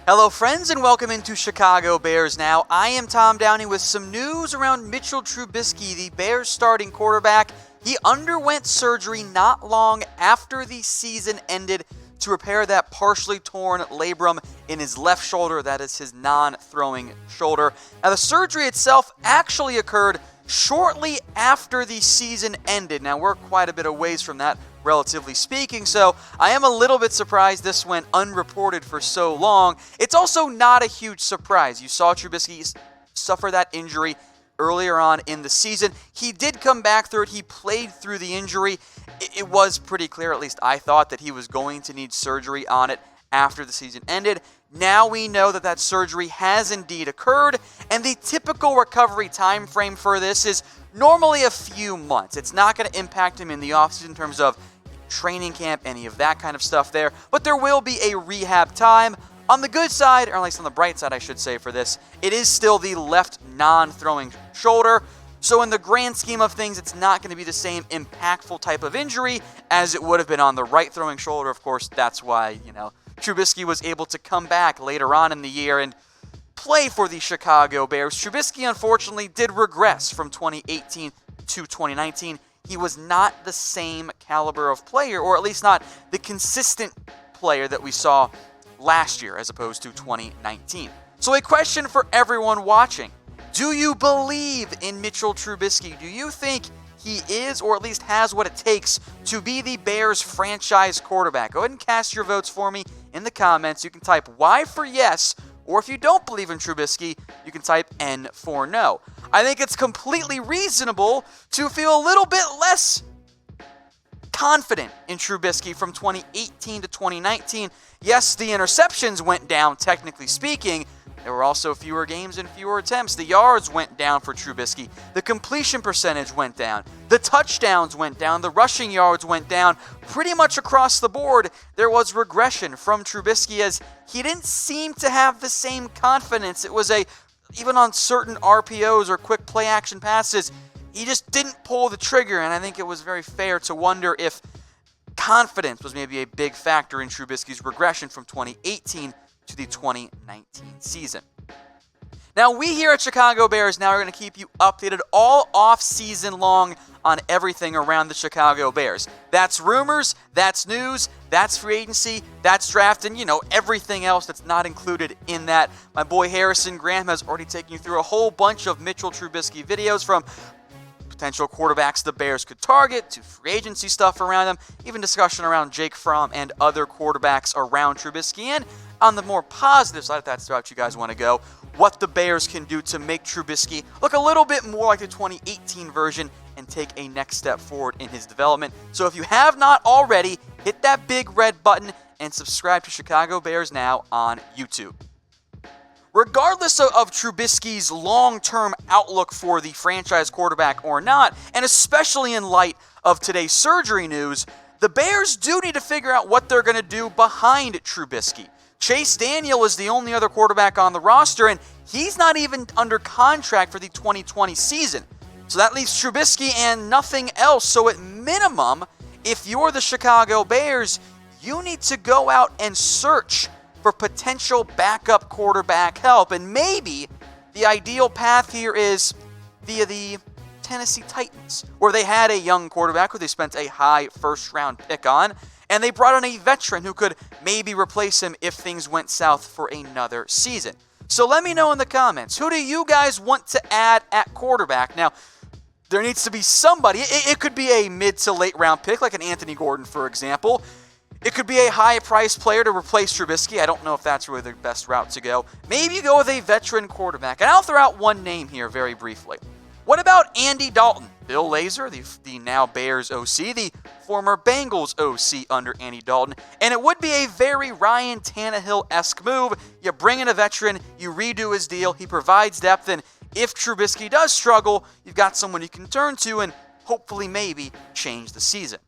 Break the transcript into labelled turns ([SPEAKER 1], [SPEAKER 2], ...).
[SPEAKER 1] Hello friends and welcome into Chicago Bears Now. I am Tom Downey with some news around Mitchell Trubisky, the Bears starting quarterback. He underwent surgery not long after the season ended to repair that partially torn labrum in his left shoulder. That is his non-throwing shoulder. Now the surgery itself actually occurred shortly after the season ended. Now we're quite a bit of ways from that, relatively speaking, so I am a little bit surprised this went unreported for so long. It's also not a huge surprise. You saw Trubisky suffer that injury earlier on in the season. He did come back through it. He played through the injury. It was pretty clear, at least I thought, that he was going to need surgery on it after the season ended. Now we know that that surgery has indeed occurred, and the typical recovery time frame for this is normally a few months. It's not going to impact him in the offseason in terms of training camp, any of that kind of stuff there, but there will be a rehab time. On the good side, or at least on the bright side I should say for this, it is still the left non-throwing shoulder, so in the grand scheme of things, it's not going to be the same impactful type of injury as it would have been on the right throwing shoulder. Of course, that's why, Trubisky was able to come back later on in the year and play for the Chicago Bears. Trubisky, unfortunately, did regress from 2018 to 2019. He was not the same caliber of player, or at least not the consistent player that we saw last year as opposed to 2019. So a question for everyone watching. Do you believe in Mitchell Trubisky? Do you think he is, or at least has what it takes to be the Bears franchise quarterback? Go ahead and cast your votes for me in the comments. You can type Y for yes, or if you don't believe in Trubisky, you can type N for no. I think it's completely reasonable to feel a little bit less confident in Trubisky from 2018 to 2019. Yes, the interceptions went down, technically speaking. There were also fewer games and fewer attempts. The yards went down for Trubisky. The completion percentage went down. The touchdowns went down. The rushing yards went down. Pretty much across the board, there was regression from Trubisky as he didn't seem to have the same confidence. It was even on certain RPOs or quick play action passes, he just didn't pull the trigger, and I think it was very fair to wonder if confidence was maybe a big factor in Trubisky's regression from 2018 to the 2019 season. Now, we here at Chicago Bears Now are going to keep you updated all off-season long on everything around the Chicago Bears. That's rumors, that's news, that's free agency, that's draft, and, everything else that's not included in that. My boy Harrison Graham has already taken you through a whole bunch of Mitchell Trubisky videos, from potential quarterbacks the Bears could target to free agency stuff around them, even discussion around Jake Fromm and other quarterbacks around Trubisky. And on the more positive side, if that's the route you guys want to go, what the Bears can do to make Trubisky look a little bit more like the 2018 version and take a next step forward in his development. So if you have not already, hit that big red button and subscribe to Chicago Bears Now on YouTube. Regardless of Trubisky's long-term outlook for the franchise quarterback or not, and especially in light of today's surgery news, the Bears do need to figure out what they're going to do behind Trubisky. Chase Daniel is the only other quarterback on the roster, and he's not even under contract for the 2020 season. So that leaves Trubisky and nothing else. So at minimum, if you're the Chicago Bears, you need to go out and search for potential backup quarterback help. And maybe the ideal path here is via the Tennessee Titans, where they had a young quarterback who they spent a high first-round pick on, and they brought in a veteran who could maybe replace him if things went south for another season. So let me know in the comments, who do you guys want to add at quarterback? Now, there needs to be somebody. It could be a mid to late round pick, like an Anthony Gordon, for example. It could be a high-priced player to replace Trubisky. I don't know if that's really the best route to go. Maybe you go with a veteran quarterback. And I'll throw out one name here very briefly. What about Andy Dalton? Bill Lazor, the now Bears OC, the former Bengals OC under Andy Dalton. And it would be a very Ryan Tannehill-esque move. You bring in a veteran, you redo his deal, he provides depth, and if Trubisky does struggle, you've got someone you can turn to and hopefully maybe change the season.